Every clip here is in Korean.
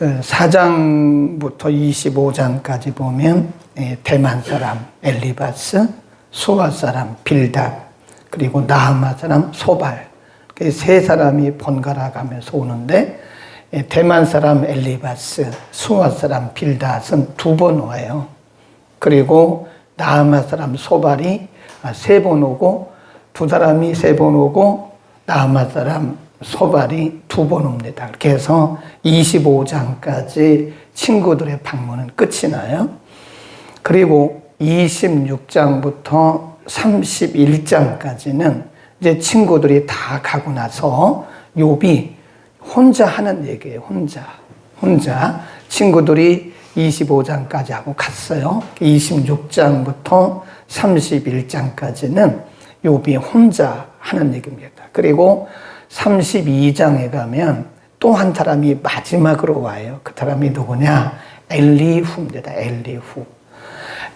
4장부터 25장까지 보면 대만 사람 엘리바스, 수아 사람 빌닷, 그리고 나아마 사람 소발, 세 사람이 번갈아 가면서 오는데 대만 사람 엘리바스, 수아 사람 빌닷은 2번 와요. 그리고 나아마 사람 소발이 3번 오고, 2 사람이 3번 오고 나아마 사람 소발이 2번 옵니다. 그렇게 해서 25장까지 친구들의 방문은 끝이 나요. 그리고 26장부터 31장까지는 이제 친구들이 다 가고 나서 욥이 혼자 하는 얘기예요. 혼자. 친구들이 25장까지 하고 갔어요. 26장부터 31장까지는 욥이 혼자 하는 얘기입니다. 그리고 32장에 가면 또 한 사람이 마지막으로 와요. 그 사람이 누구냐? 엘리후입니다.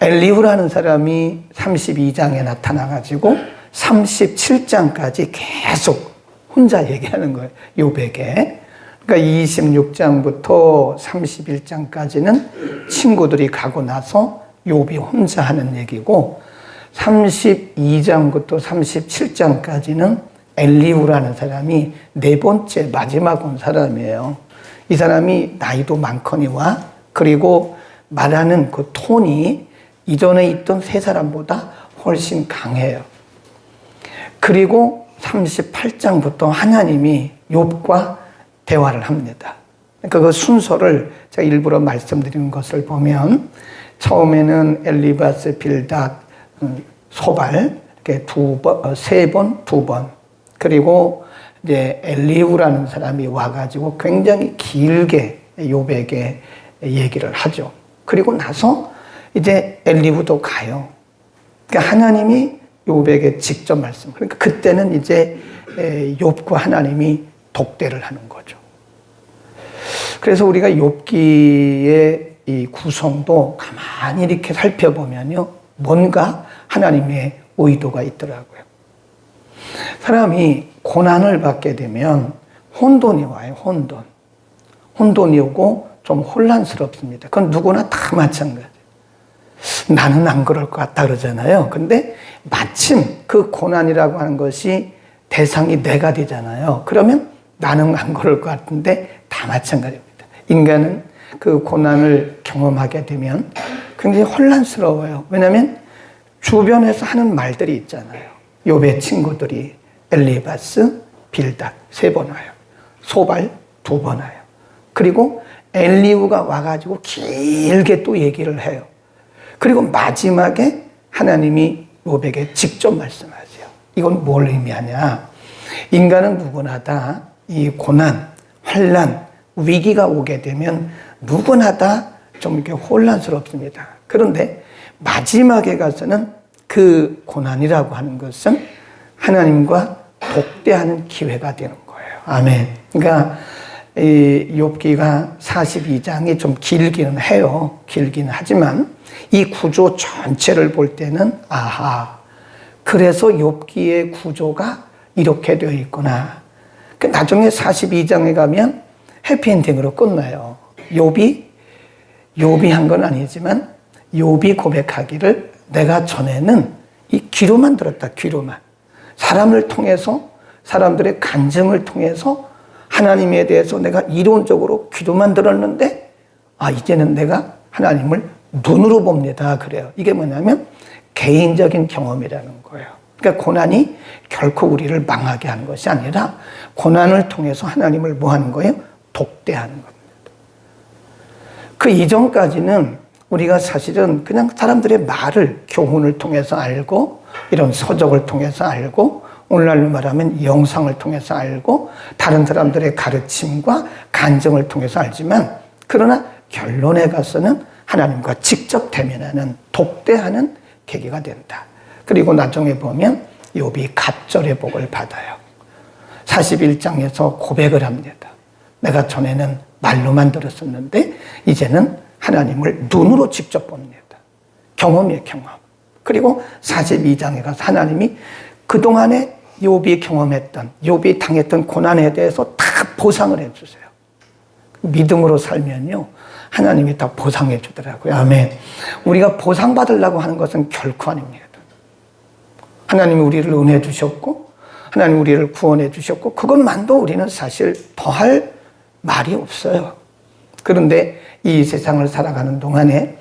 엘리후라는 사람이 32장에 나타나가지고 37장까지 계속 혼자 얘기하는 거예요. 욥에게. 그러니까 26장부터 31장까지는 친구들이 가고 나서 욥이 혼자 하는 얘기고, 32장부터 37장까지는 엘리후라는 사람이 4번째 마지막 온 사람이에요. 이 사람이 나이도 많거니와, 그리고 말하는 그 톤이 이전에 있던 3사람보다 훨씬 강해요. 그리고 38장부터 하나님이 욥과 대화를 합니다. 그러니까 그 순서를 제가 일부러 말씀드리는 것을 보면, 처음에는 엘리바스, 빌닷, 소발, 이렇게 3번, 2번. 그리고 이제 엘리후라는 사람이 와가지고 굉장히 길게 욥에게 얘기를 하죠. 그리고 나서 이제 엘리후도 가요. 그러니까 하나님이 욥에게 직접 말씀. 그러니까 그때는 이제 욥과 하나님이 독대를 하는 거죠. 그래서 우리가 욥기의 이 구성도 가만히 이렇게 살펴보면요, 뭔가 하나님의 의도가 있더라고요. 사람이 고난을 받게 되면 혼돈이 와요. 혼돈이 오고 좀 혼란스럽습니다. 그건 누구나 다 마찬가지예요. 나는 안 그럴 것 같다 그러잖아요. 근데 마침 그 고난이라고 하는 것이 대상이 내가 되잖아요. 그러면 나는 안 그럴 것 같은데 다 마찬가지입니다. 인간은 그 고난을 경험하게 되면 굉장히 혼란스러워요. 왜냐하면 주변에서 하는 말들이 있잖아요. 욥의 친구들이 엘리바스, 빌닷 3번 와요. 소발 2번 와요. 그리고 엘리후가 와가지고 길게 또 얘기를 해요. 그리고 마지막에 하나님이 욥에게 직접 말씀하세요. 이건 뭘 의미하냐? 인간은 누구나 다 이 고난, 환난, 위기가 오게 되면 누구나 다 좀 이렇게 혼란스럽습니다. 그런데 마지막에 가서는 그 고난이라고 하는 것은 하나님과 독대하는 기회가 되는 거예요. 아멘. 그러니까 이 욥기가 42장이 좀 길기는 해요. 길기는 하지만 이 구조 전체를 볼 때는 그래서 욥기의 구조가 이렇게 되어 있구나. 나중에 42장에 가면 해피엔딩으로 끝나요. 욥이 한 건 아니지만 욥이 고백하기를 내가 전에는 이 귀로만 들었다. 귀로만. 사람을 통해서, 사람들의 간증을 통해서 하나님에 대해서 내가 이론적으로 귀로만 들었는데 이제는 내가 하나님을 눈으로 봅니다. 그래요. 이게 뭐냐면 개인적인 경험이라는 거예요. 그러니까 고난이 결코 우리를 망하게 하는 것이 아니라 고난을 통해서 하나님을 뭐 하는 거예요? 독대하는 겁니다. 그 이전까지는 우리가 사실은 그냥 사람들의 말을 교훈을 통해서 알고, 이런 서적을 통해서 알고, 오늘날로 말하면 영상을 통해서 알고, 다른 사람들의 가르침과 간증을 통해서 알지만, 그러나 결론에 가서는 하나님과 직접 대면하는, 독대하는 계기가 된다. 그리고 나중에 보면 욥이 갑절의 복을 받아요. 41장에서 고백을 합니다. 내가 전에는 말로만 들었었는데 이제는 하나님을 눈으로 직접 봅니다. 경험이에요, 경험. 그리고 42장에 가서 하나님이 그동안에 욥이 경험했던, 욥이 당했던 고난에 대해서 다 보상을 해주세요. 믿음으로 살면요, 하나님이 다 보상해 주더라고요. 아멘. 우리가 보상받으려고 하는 것은 결코 아닙니다. 하나님이 우리를 은혜 주셨고, 하나님 우리를 구원해 주셨고, 그것만도 우리는 사실 더할 말이 없어요. 그런데 이 세상을 살아가는 동안에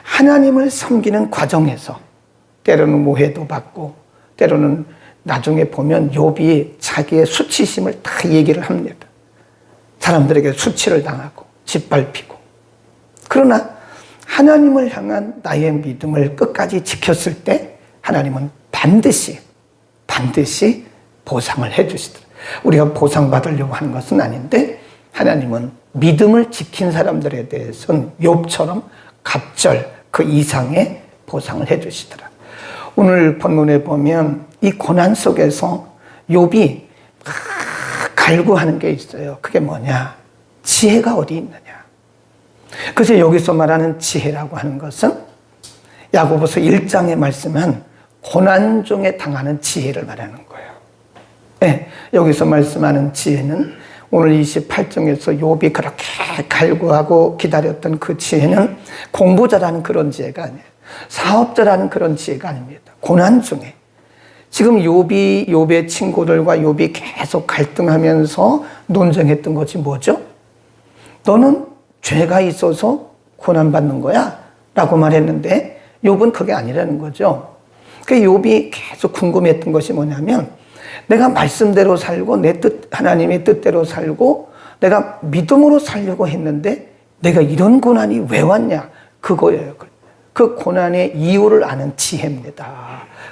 하나님을 섬기는 과정에서 때로는 모해도 받고, 때로는 나중에 보면 욥이 자기의 수치심을 다 얘기를 합니다. 사람들에게 수치를 당하고 짓밟히고. 그러나 하나님을 향한 나의 믿음을 끝까지 지켰을 때 하나님은 반드시 보상을 해 주시더라. 우리가 보상받으려고 하는 것은 아닌데 하나님은 믿음을 지킨 사람들에 대해서는 욥처럼 갑절 그 이상의 보상을 해 주시더라. 오늘 본문에 보면 이 고난 속에서 욥이 갈구하는 게 있어요. 그게 뭐냐? 지혜가 어디 있느냐? 그래서 여기서 말하는 지혜라고 하는 것은 야고보서 1장에 말씀한 고난 중에 당하는 지혜를 말하는 거예요. 네, 여기서 말씀하는 지혜는 오늘 28장에서 욥이 그렇게 갈구하고 기다렸던 그 지혜는 공부 잘하는 그런 지혜가 아니에요. 사업자라는 그런 지혜가 아닙니다. 고난 중에 지금 욥의 친구들과 욥이 계속 갈등하면서 논쟁했던 것이 뭐죠? 너는 죄가 있어서 고난받는 거야? 라고 말했는데 욥은 그게 아니라는 거죠. 그 욥이 계속 궁금했던 것이 뭐냐면 내가 말씀대로 살고 내 뜻, 하나님의 뜻대로 살고 내가 믿음으로 살려고 했는데 내가 이런 고난이 왜 왔냐? 그거예요. 그 고난의 이유를 아는 지혜입니다.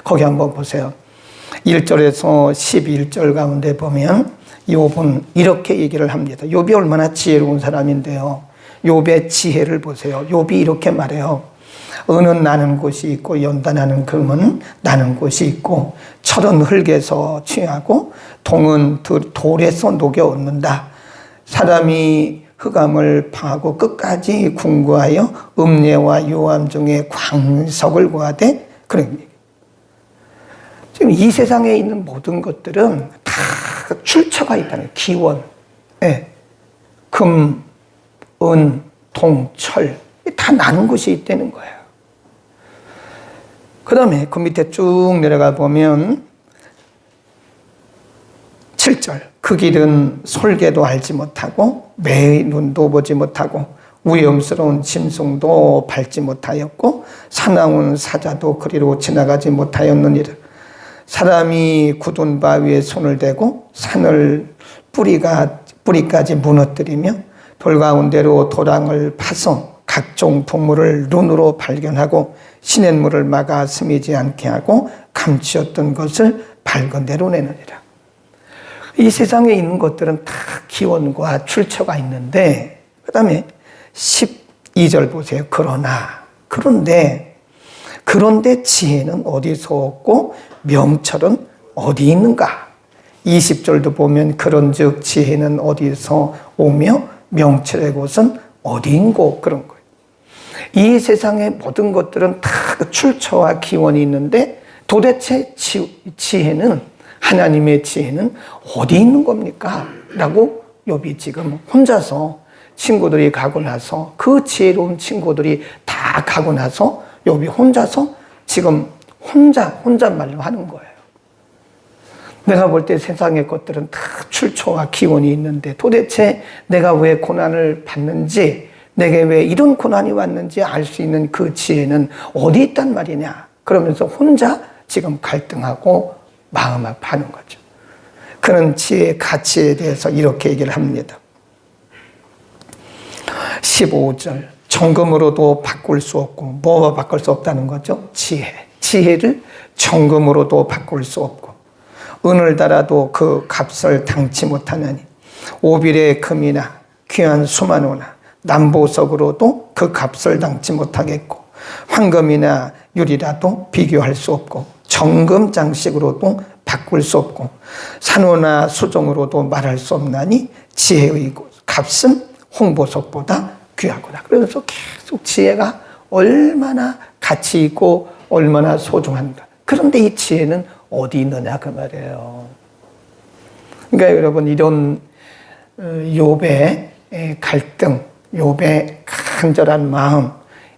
거기 한번 보세요. 1절에서 11절 가운데 보면 욥은 이렇게 얘기를 합니다. 욥이 얼마나 지혜로운 사람인데요. 욥의 지혜를 보세요. 욥이 이렇게 말해요. 은은 나는 곳이 있고 연단하는 금은 나는 곳이 있고 철은 흙에서 취하고 동은 돌에서 녹여 얻는다. 사람이 흑암을 파고 끝까지 궁구하여 음녀와 요암 중에 광석을 구하되 그런 얘기. 지금 이 세상에 있는 모든 것들은 다 출처가 있다는 기원, 네. 금, 은, 동, 철 다 나는 곳이 있다는 거예요. 그 다음에 그 밑에 쭉 내려가 보면 7절 그 길은 솔개도 알지 못하고 매의 눈도 보지 못하고 위험스러운 짐승도 밟지 못하였고 사나운 사자도 그리로 지나가지 못하였느니라. 사람이 굳은 바위에 손을 대고 산을 뿌리까지 무너뜨리며 돌 가운데로 도랑을 파서 각종 동물을 눈으로 발견하고 시냇물을 막아 스미지 않게 하고 감추었던 것을 밝은 대로 내느니라. 이 세상에 있는 것들은 다 기원과 출처가 있는데 그 다음에 12절 보세요. 그런데 지혜는 어디서 얻고 명철은 어디 있는가? 20절도 보면 그런즉 지혜는 어디서 오며 명철의 곳은 어디인고 그런 거예요. 이 세상의 모든 것들은 다 출처와 기원이 있는데 도대체 지혜는 하나님의 지혜는 어디 있는 겁니까? 라고 욥이 지금 혼자서 친구들이 가고 나서 그 지혜로운 친구들이 다 가고 나서 욥이 혼자서 지금 혼잣말로 하는 거예요. 내가 볼 때 세상의 것들은 다 출처와 기원이 있는데 도대체 내가 왜 고난을 받는지 내게 왜 이런 고난이 왔는지 알 수 있는 그 지혜는 어디 있단 말이냐 그러면서 혼자 지금 갈등하고 마음 아파하는 거죠. 그는 지혜의 가치에 대해서 이렇게 얘기를 합니다. 15절 정금으로도 바꿀 수 없고 뭐와 바꿀 수 없다는 거죠? 지혜를 정금으로도 바꿀 수 없고 은을 달아도 그 값을 당치 못하느니 오빌의 금이나 귀한 수만호나 남보석으로도 그 값을 당치 못하겠고 황금이나 유리라도 비교할 수 없고 정금 장식으로도 바꿀 수 없고 산호나 수종으로도 말할 수 없나니 지혜의 값은 홍보석보다 귀하구나. 그래서 계속 지혜가 얼마나 가치 있고 얼마나 소중한가. 그런데 이 지혜는 어디 있느냐 그 말이에요. 그러니까 여러분 이런 욥의 갈등, 욥의 간절한 마음,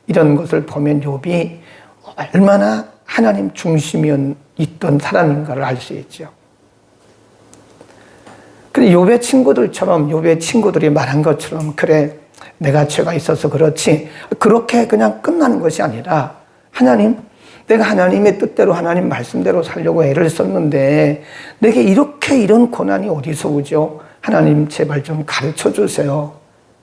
이런 것을 보면 욥이 얼마나 하나님 중심이 있던 사람인가를 알 수 있죠. 근데 욥의 친구들처럼, 욥의 친구들이 말한 것처럼, 그래, 내가 죄가 있어서 그렇지, 그렇게 그냥 끝나는 것이 아니라, 하나님, 내가 하나님의 뜻대로 하나님 말씀대로 살려고 애를 썼는데 내게 이렇게 이런 고난이 어디서 오죠? 하나님 제발 좀 가르쳐 주세요.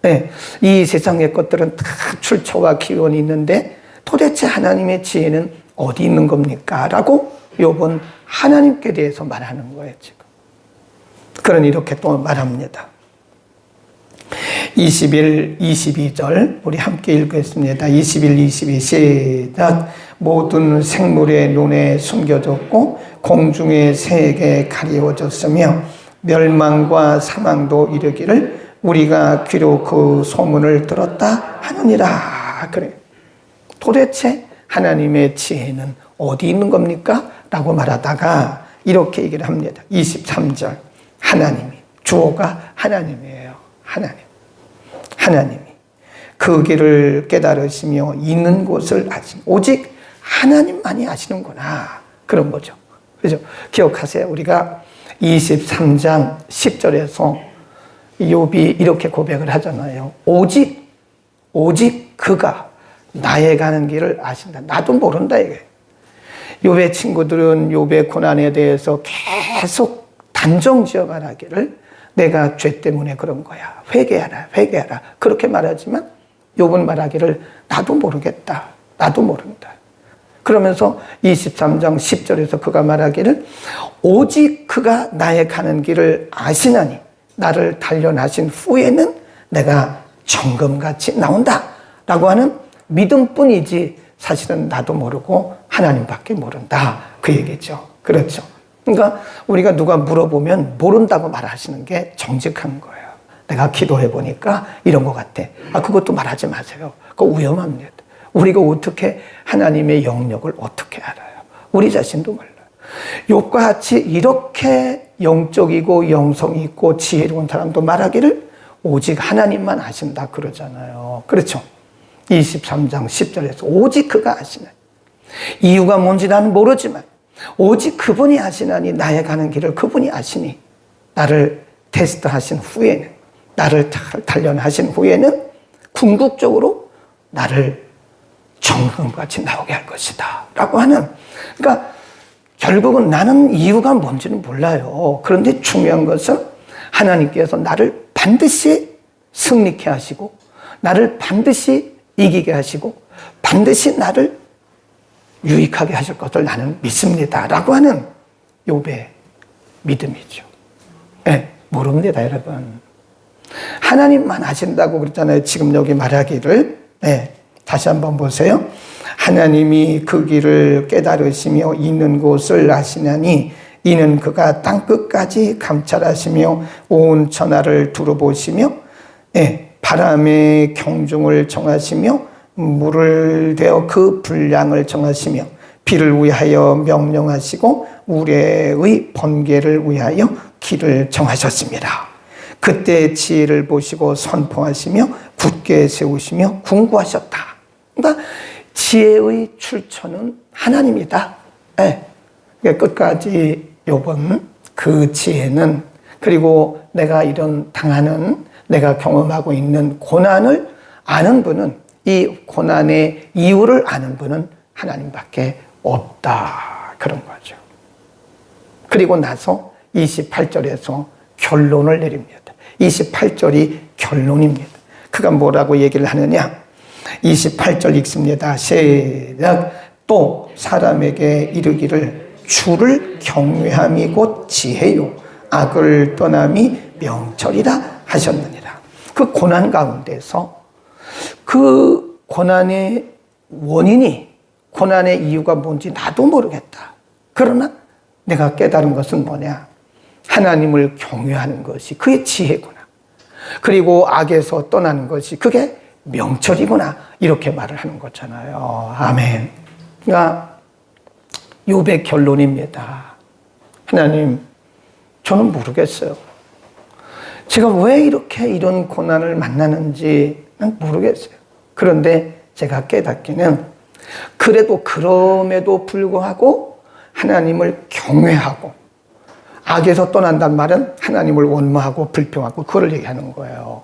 네, 이 세상의 것들은 다 출처와 기원이 있는데 도대체 하나님의 지혜는 어디 있는 겁니까? 라고 욥은 하나님께 대해서 말하는 거예요, 지금. 그러니 이렇게 또 말합니다. 21, 22절 우리 함께 읽겠습니다. 21, 22 시작. 모든 생물의 눈에 숨겨졌고 공중의 새에게 가리워졌으며 멸망과 사망도 이르기를 우리가 귀로 그 소문을 들었다 하느니라. 그래. 도대체 하나님의 지혜는 어디 있는 겁니까? 라고 말하다가 이렇게 얘기를 합니다. 23절. 하나님이, 주어가 하나님이에요. 하나님이 그 길을 깨달으시며 있는 곳을 아시는, 오직 하나님만이 아시는구나, 그런 거죠. 그죠? 기억하세요. 우리가 23장 10절에서 욥이 이렇게 고백을 하잖아요. 오직 그가 나의 가는 길을 아신다. 나도 모른다, 이게. 욥의 친구들은 욥의 고난에 대해서 계속 단정 지어 말하기를 내가 죄 때문에 그런 거야. 회개하라. 그렇게 말하지만 욥은 말하기를 나도 모르겠다. 나도 모른다. 그러면서 23장 10절에서 그가 말하기를 오직 그가 나의 가는 길을 아시나니 나를 단련하신 후에는 내가 정금같이 나온다. 라고 하는 믿음뿐이지 사실은 나도 모르고 하나님밖에 모른다. 그 얘기죠. 그렇죠. 그러니까 우리가 누가 물어보면 모른다고 말하시는 게 정직한 거예요. 내가 기도해 보니까 이런 것 같아. 그것도 말하지 마세요. 그거 위험합니다. 우리가 어떻게 하나님의 영역을 어떻게 알아요? 우리 자신도 몰라요. 욥과 같이 이렇게 영적이고 영성이 있고 지혜로운 사람도 말하기를 오직 하나님만 아신다 그러잖아요. 그렇죠? 23장 10절에서 오직 그가 아시네. 이유가 뭔지 나는 모르지만 오직 그분이 아시나니 나의 가는 길을 그분이 아시니 나를 테스트하신 후에는, 나를 단련하신 후에는 궁극적으로 나를 정금같이 나오게 할 것이다 라고 하는, 그러니까 결국은 나는 이유가 뭔지는 몰라요. 그런데 중요한 것은 하나님께서 나를 반드시 승리케 하시고 나를 반드시 이기게 하시고 반드시 나를 유익하게 하실 것을 나는 믿습니다 라고 하는 욥의 믿음이죠. 네, 모릅니다, 여러분. 하나님만 아신다고 그랬잖아요. 지금 여기 말하기를. 네, 다시 한번 보세요. 하나님이 그 길을 깨달으시며 있는 곳을 아시나니 이는 그가 땅끝까지 감찰하시며 온 천하를 두루보시며 바람의 경중을 정하시며 물을 대어 그 분량을 정하시며 비를 위하여 명령하시고 우레의 번개를 위하여 길을 정하셨습니다. 그때 지혜를 보시고 선포하시며 굳게 세우시며 궁구하셨다. 그러니까 지혜의 출처는 하나님이다. 네. 끝까지 욥은 그 지혜는, 그리고 내가 이런 당하는, 내가 경험하고 있는 고난을 아는 분은, 이 고난의 이유를 아는 분은 하나님밖에 없다. 그런 거죠. 그리고 나서 28절에서 결론을 내립니다. 28절이 결론입니다. 그가 뭐라고 얘기를 하느냐? 28절 읽습니다. 시작. 또 사람에게 이르기를 주를 경외함이 곧 지혜요 악을 떠남이 명철이라 하셨느니라. 그 고난 가운데서 그 고난의 원인이, 고난의 이유가 뭔지 나도 모르겠다. 그러나 내가 깨달은 것은 뭐냐? 하나님을 경외하는 것이 그의 지혜구나. 그리고 악에서 떠나는 것이 그게 명철이구나. 이렇게 말을 하는 거잖아요. 아멘. 그러니까 욥의 결론입니다. 하나님, 저는 모르겠어요. 제가 왜 이렇게 이런 고난을 만나는지는 모르겠어요. 그런데 제가 깨닫기는 그래도 그럼에도 불구하고 하나님을 경외하고, 악에서 떠난단 말은 하나님을 원망하고 불평하고 그걸 얘기하는 거예요.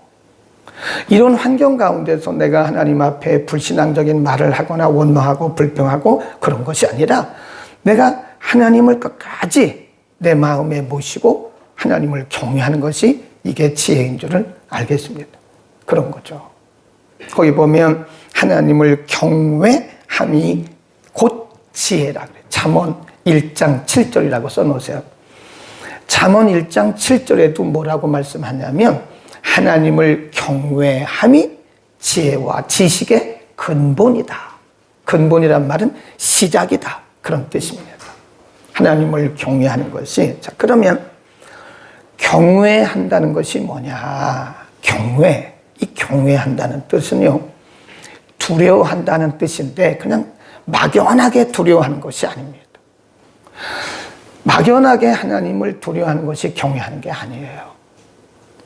이런 환경 가운데서 내가 하나님 앞에 불신앙적인 말을 하거나 원망하고 불평하고 그런 것이 아니라 내가 하나님을 끝까지 내 마음에 모시고 하나님을 경외하는 것이 이게 지혜인 줄을 알겠습니다. 그런 거죠. 거기 보면 하나님을 경외함이 곧 지혜라 그래요. 잠언 1장 7절이라고 써놓으세요. 잠언 1장 7절에도 뭐라고 말씀하냐면 하나님을 경외함이 지혜와 지식의 근본이다. 근본이란 말은 시작이다. 그런 뜻입니다. 하나님을 경외하는 것이. 자, 그러면 경외한다는 것이 뭐냐? 이 경외한다는 뜻은요, 두려워한다는 뜻인데 그냥 막연하게 두려워하는 것이 아닙니다. 막연하게 하나님을 두려워하는 것이 경외하는 게 아니에요.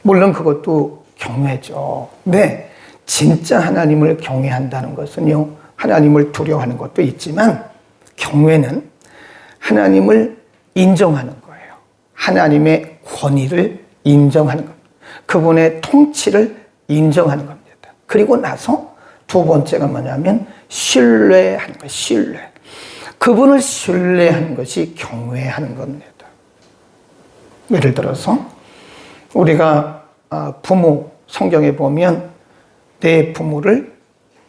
물론 그것도 경외죠. 네, 진짜 하나님을 경외한다는 것은요, 하나님을 두려워하는 것도 있지만 경외는 하나님을 인정하는 거예요. 하나님의 권위를 인정하는 겁니다. 그분의 통치를 인정하는 겁니다. 그리고 나서 두 번째가 뭐냐면 신뢰하는 거예요. 신뢰. 그분을 신뢰하는 것이 경외하는 겁니다. 예를 들어서 우리가 부모, 성경에 보면 내 부모를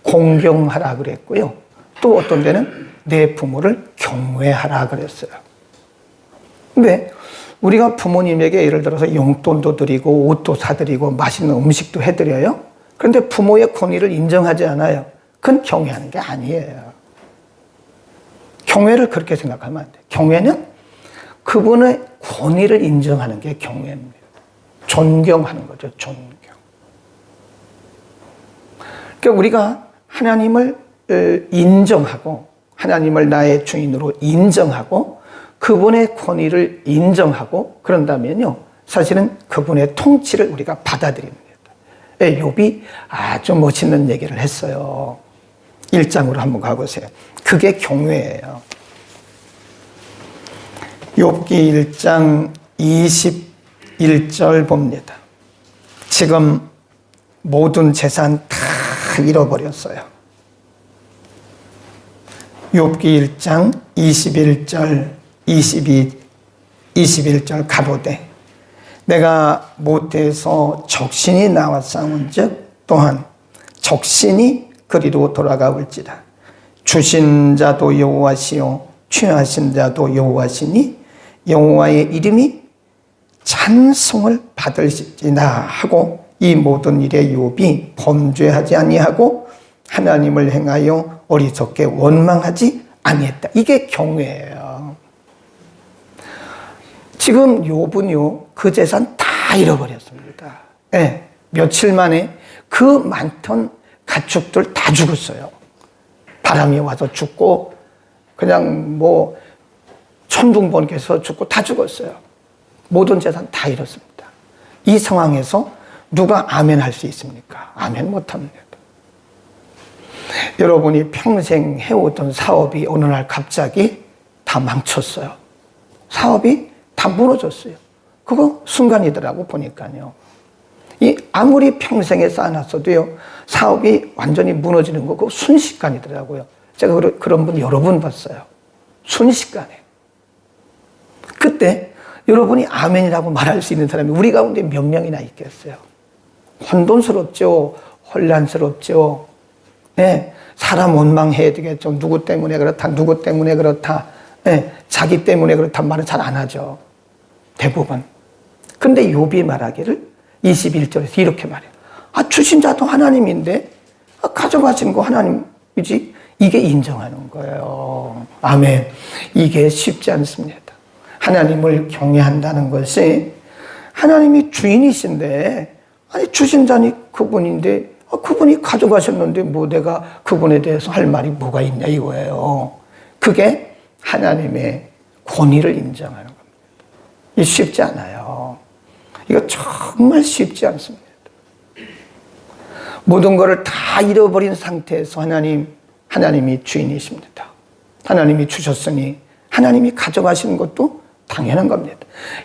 공경하라 그랬고요. 또 어떤 데는 내 부모를 경외하라 그랬어요. 근데 우리가 부모님에게 예를 들어서 용돈도 드리고 옷도 사드리고 맛있는 음식도 해드려요. 그런데 부모의 권위를 인정하지 않아요. 그건 경외하는 게 아니에요. 경외를 그렇게 생각하면 안 돼요. 경외는 그분의 권위를 인정하는 게 경외입니다. 존경하는 거죠. 존경. 그러니까 우리가 하나님을 인정하고 하나님을 나의 주인으로 인정하고 그분의 권위를 인정하고 그런다면요, 사실은 그분의 통치를 우리가 받아들입니다. 욥이 아주 멋있는 얘기를 했어요. 1장으로 한번 가보세요. 그게 경외예요. 욥기 1장 21절 봅니다. 지금 모든 재산 다 잃어버렸어요. 욥기 1장 21절 21절 가로되 내가 못해서 적신이 나와 싸운즉 또한 적신이 그리로 돌아가올지라. 주신 자도 여호와시요 취하신 자도 여호와시니 여호와의 이름이 찬송을 받을지나 하고 이 모든 일에 욥이 범죄하지 아니하고 하나님을 행하여 어리석게 원망하지 아니했다. 이게 경외예요. 지금 욥은요, 그 재산 다 잃어버렸습니다. 네, 며칠 만에 그 많던 가축들 다 죽었어요. 바람이 와서 죽고 그냥 뭐 천둥번개에서 죽고 다 죽었어요. 모든 재산 다 잃었습니다. 이 상황에서 누가 아멘 할 수 있습니까? 아멘 못합니다. 여러분이 평생 해오던 사업이 어느 날 갑자기 다 망쳤어요. 사업이 다 무너졌어요. 그거 순간이더라고 보니까요. 이 아무리 평생에 쌓아놨어도요, 사업이 완전히 무너지는 거 그거 순식간이더라고요. 제가 그런 분 여러 분 봤어요. 순식간에. 그때 여러분이 아멘이라고 말할 수 있는 사람이 우리 가운데 몇 명이나 있겠어요. 혼돈스럽죠. 혼란스럽죠. 네, 사람 원망해야 되겠죠. 누구 때문에 그렇다, 누구 때문에 그렇다. 네, 자기 때문에 그렇단 말은 잘 안 하죠. 대부분. 근데 욥이 말하기를 21절에서 이렇게 말해요. 주신 자도 하나님인데 가져가신 거 하나님이지. 이게 인정하는 거예요. 아멘. 이게 쉽지 않습니다. 하나님을 경외한다는 것이 하나님이 주인이신데, 아니 주신 자니 그분인데 그분이 가져가셨는데 뭐 내가 그분에 대해서 할 말이 뭐가 있냐 이거예요. 그게 하나님의 권위를 인정하는 겁니다. 이 쉽지 않아요. 이거 정말 쉽지 않습니다. 모든 것을 다 잃어버린 상태에서 하나님이 주인이십니다. 하나님이 주셨으니 하나님이 가져가시는 것도 당연한 겁니다.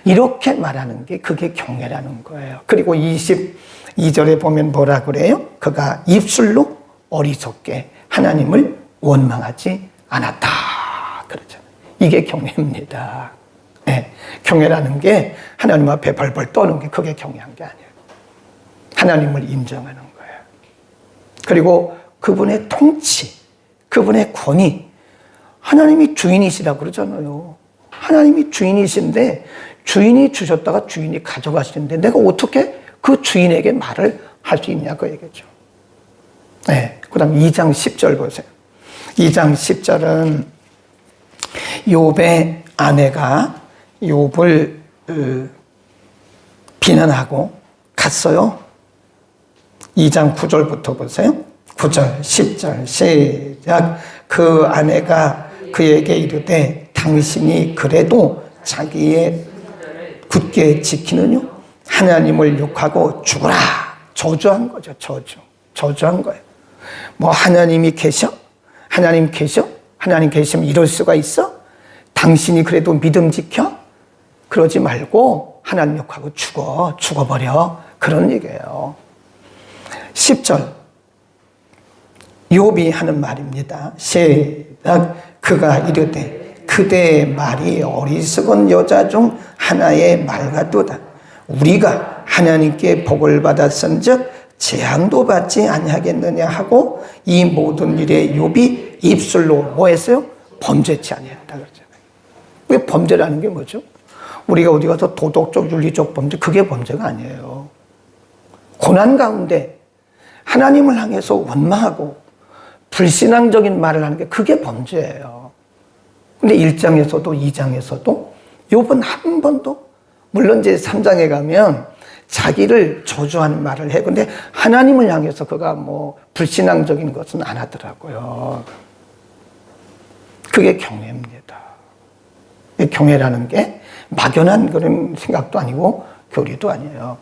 이렇게 말하는 게 그게 경외라는 거예요. 그리고 22절에 보면 뭐라 그래요? 그가 입술로 어리석게 하나님을 원망하지 않았다. 그러잖아요. 이게 경외입니다. 네. 경외라는 게 하나님 앞에 벌벌 떠는 게 그게 경외한 게 아니에요. 하나님을 인정하는 거예요. 그리고 그분의 통치, 그분의 권위, 하나님이 주인이시라고 그러잖아요. 하나님이 주인이신데 주인이 주셨다가 주인이 가져가시는데 내가 어떻게 그 주인에게 말을 할 수 있냐 그 얘기죠. 네. 그 다음 2장 10절 보세요. 2장 10절은 욥의 아내가 욥을 비난하고 갔어요. 2장 9절부터 보세요. 9절, 10절 시작. 그 아내가 그에게 이르되 당신이 그래도 자기의 굳게 지키느냐? 하나님을 욕하고 죽어라. 저주한 거죠. 저주한 거예요. 뭐 하나님이 계셔? 하나님 계셔? 하나님 계시면 이럴 수가 있어? 당신이 그래도 믿음 지켜? 그러지 말고 하나님 욕하고 죽어버려. 그런 얘기예요. 10절 욥이 하는 말입니다. 시작. 그가 이르되 그대의 말이 어리석은 여자 중 하나의 말 같도다. 우리가 하나님께 복을 받았은즉 재앙도 받지 아니하겠느냐 하고 이 모든 일에 욥이 입술로 뭐 했어요? 범죄치 아니했다 그러잖아요. 왜 범죄라는 게 뭐죠? 우리가 어디 가서 도덕적 윤리적 범죄, 그게 범죄가 아니에요. 고난 가운데 하나님을 향해서 원망하고 불신앙적인 말을 하는 게 그게 범죄예요. 근데 1장에서도 2장에서도 욥은 한 번도, 물론 이제 3장에 가면 자기를 저주하는 말을 해. 근데 하나님을 향해서 그가 뭐 불신앙적인 것은 안 하더라고요. 그게 경외입니다. 경외라는 게 막연한 그런 생각도 아니고 교리도 아니에요.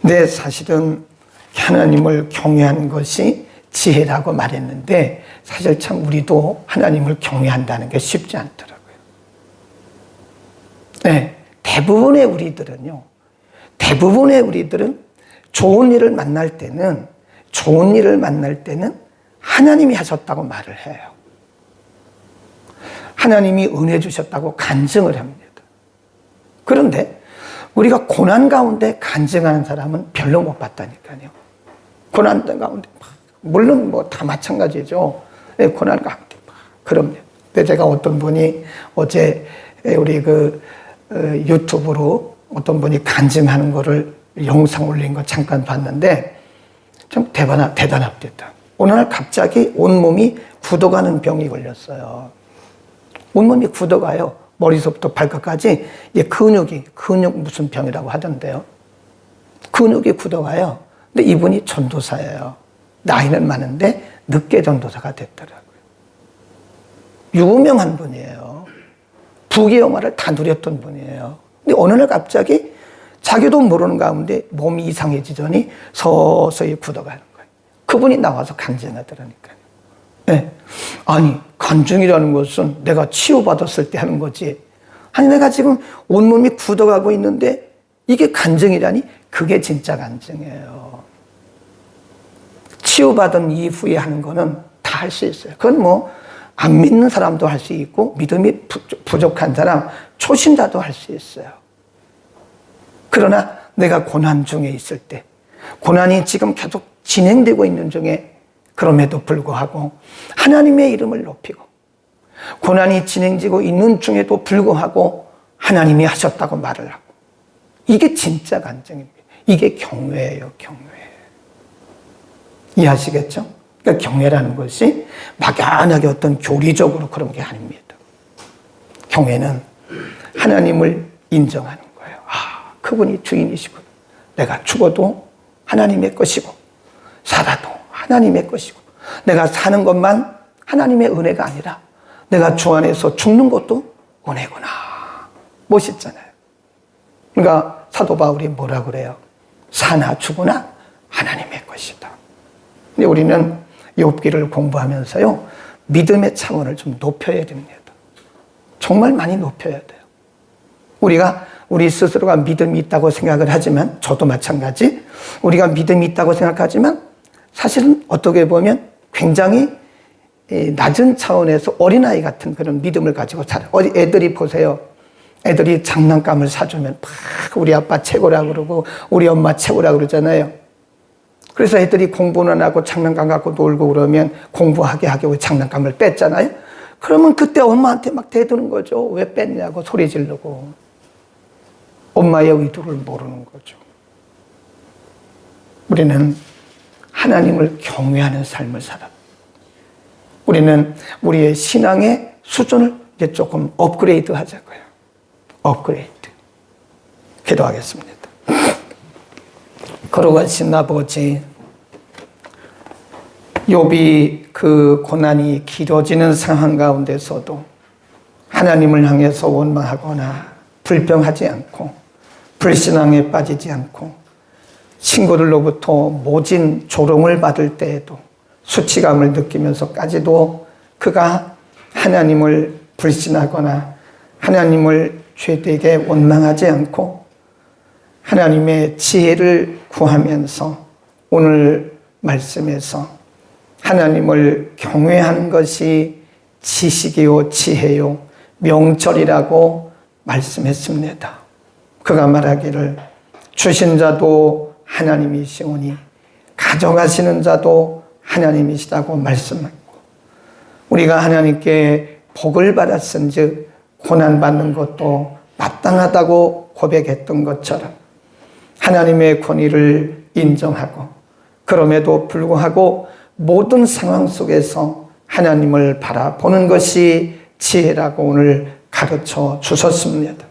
근데 사실은 하나님을 경외하는 것이 지혜라고 말했는데 사실 참 우리도 하나님을 경외한다는 게 쉽지 않더라고요. 네, 대부분의 우리들은 좋은 일을 만날 때는 하나님이 하셨다고 말을 해요. 하나님이 은혜 주셨다고 간증을 합니다. 그런데 우리가 고난 가운데 간증하는 사람은 별로 못 봤다니까요. 고난 가운데 물론 뭐 다 마찬가지죠. 고난 가운데 그럼요. 근데 제가 어떤 분이 어제 우리 유튜브로 어떤 분이 간증하는 거를 영상 올린 거 잠깐 봤는데 좀 대단합니다. 어느 날 갑자기 온몸이 굳어가는 병이 걸렸어요. 온몸이 굳어가요. 머리서부터 발끝까지 근육 무슨 병이라고 하던데요. 근육이 굳어가요. 근데 이분이 전도사예요. 나이는 많은데 늦게 전도사가 됐더라고요. 유명한 분이에요. 부귀영화를 다 누렸던 분이에요. 근데 어느 날 갑자기 자기도 모르는 가운데 몸이 이상해지더니 서서히 굳어가는 거예요. 그분이 나와서 간증하더라니까요. 네. 아니, 간증이라는 것은 내가 치유받았을 때 하는 거지. 아니, 내가 지금 온몸이 굳어가고 있는데 이게 간증이라니? 그게 진짜 간증이에요. 치유받은 이후에 하는 거는 다 할 수 있어요. 그건 뭐 안 믿는 사람도 할 수 있고 믿음이 부족한 사람, 초신자도 할 수 있어요. 그러나 내가 고난 중에 있을 때, 고난이 지금 계속 진행되고 있는 중에 그럼에도 불구하고 하나님의 이름을 높이고 고난이 진행되고 있는 중에도 불구하고 하나님이 하셨다고 말을 하고, 이게 진짜 간증입니다. 이게 경외예요, 경외. 이해하시겠죠? 그러니까 경외라는 것이 막연하게 어떤 교리적으로 그런 게 아닙니다. 경외는 하나님을 인정하는 거예요. 아, 그분이 주인이시군. 내가 죽어도 하나님의 것이고 살아도 하나님의 것이고 내가 사는 것만 하나님의 은혜가 아니라 내가 주 안에서 죽는 것도 은혜구나. 멋있잖아요. 그러니까 사도 바울이 뭐라 그래요? 사나 죽으나 하나님의 것이다. 근데 우리는 욥기를 공부하면서요, 믿음의 차원을 좀 높여야 됩니다. 정말 많이 높여야 돼요. 우리가 우리 스스로가 믿음이 있다고 생각을 하지만, 저도 마찬가지, 우리가 믿음이 있다고 생각하지만 사실은 어떻게 보면 굉장히 낮은 차원에서 어린아이 같은 그런 믿음을 가지고 살아요. 애들이 보세요. 애들이 장난감을 사주면 막 우리 아빠 최고라 그러고 우리 엄마 최고라 그러잖아요. 그래서 애들이 공부는 안 하고 장난감 갖고 놀고 그러면 공부하게 하고 장난감을 뺐잖아요. 그러면 그때 엄마한테 막 대드는 거죠. 왜 뺐냐고 소리 지르고. 엄마의 의도를 모르는 거죠. 우리는 하나님을 경외하는 삶을 살아. 우리는 우리의 신앙의 수준을 이제 조금 업그레이드 하자고요. 업그레이드. 기도하겠습니다. 거룩하신 아버지, 욥이 그 고난이 길어지는 상황 가운데서도 하나님을 향해서 원망하거나 불평하지 않고 불신앙에 빠지지 않고 친구들로부터 모진 조롱을 받을 때에도 수치감을 느끼면서까지도 그가 하나님을 불신하거나 하나님을 죄되게 원망하지 않고 하나님의 지혜를 구하면서 오늘 말씀에서 하나님을 경외하는 것이 지식이요 지혜요 명철이라고 말씀했습니다. 그가 말하기를 주신 자도 하나님이시오니 가져가시는 자도 하나님이시다고 말씀하고, 우리가 하나님께 복을 받았은즉 고난받는 것도 마땅하다고 고백했던 것처럼 하나님의 권위를 인정하고 그럼에도 불구하고 모든 상황 속에서 하나님을 바라보는 것이 지혜라고 오늘 가르쳐 주셨습니다.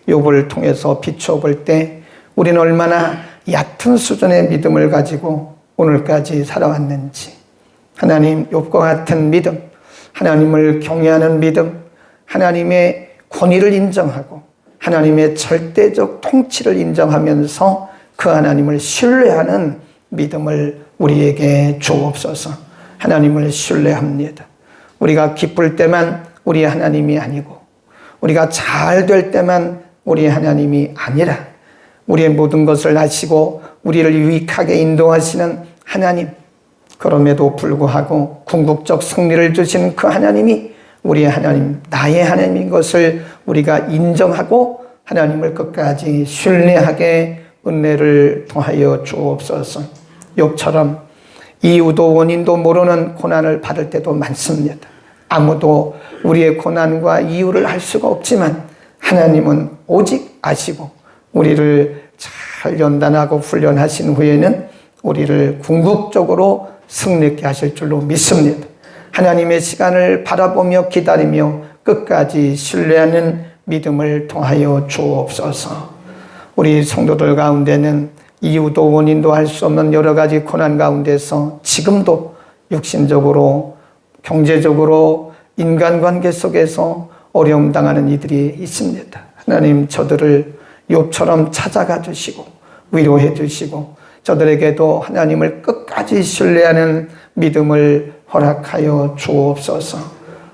욥을 통해서 비추어 볼 때 우리는 얼마나 얕은 수준의 믿음을 가지고 오늘까지 살아왔는지, 하나님 욥과 같은 믿음, 하나님을 경외하는 믿음, 하나님의 권위를 인정하고 하나님의 절대적 통치를 인정하면서 그 하나님을 신뢰하는 믿음을 우리에게 주옵소서. 하나님을 신뢰합니다. 우리가 기쁠 때만 우리 하나님이 아니고 우리가 잘 될 때만 우리 하나님이 아니라 우리의 모든 것을 아시고 우리를 유익하게 인도하시는 하나님, 그럼에도 불구하고 궁극적 승리를 주시는 그 하나님이 우리의 하나님, 나의 하나님인 것을 우리가 인정하고 하나님을 끝까지 신뢰하게 은혜를 더하여 주옵소서. 욥처럼 이유도 원인도 모르는 고난을 받을 때도 많습니다. 아무도 우리의 고난과 이유를 알 수가 없지만 하나님은 오직 아시고 우리를 잘 연단하고 훈련하신 후에는 우리를 궁극적으로 승리케 하실 줄로 믿습니다. 하나님의 시간을 바라보며 기다리며 끝까지 신뢰하는 믿음을 통하여 주옵소서. 우리 성도들 가운데는 이유도 원인도 알 수 없는 여러 가지 고난 가운데서 지금도 육신적으로, 경제적으로, 인간관계 속에서 어려움 당하는 이들이 있습니다. 하나님, 저들을 욥처럼 찾아가 주시고 위로해 주시고 저들에게도 하나님을 끝까지 신뢰하는 믿음을 허락하여 주옵소서.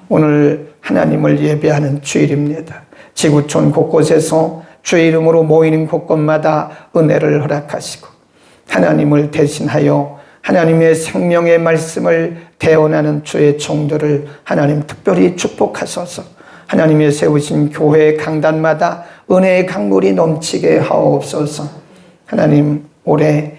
오늘 하나님을 예배하는 주일입니다. 지구촌 곳곳에서 주의 이름으로 모이는 곳곳마다 은혜를 허락하시고 하나님을 대신하여 하나님의 생명의 말씀을 대언하는 주의 종들을 하나님 특별히 축복하소서. 하나님의 세우신 교회 강단마다 은혜의 강물이 넘치게 하옵소서. 하나님, 올해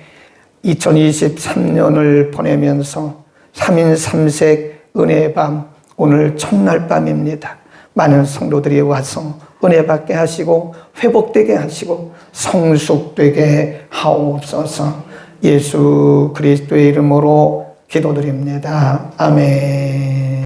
2023년을 보내면서 3인 3색 은혜의 밤, 오늘 첫날 밤입니다. 많은 성도들이 와서 은혜 받게 하시고 회복되게 하시고 성숙되게 하옵소서. 예수 그리스도의 이름으로 기도드립니다. 아멘.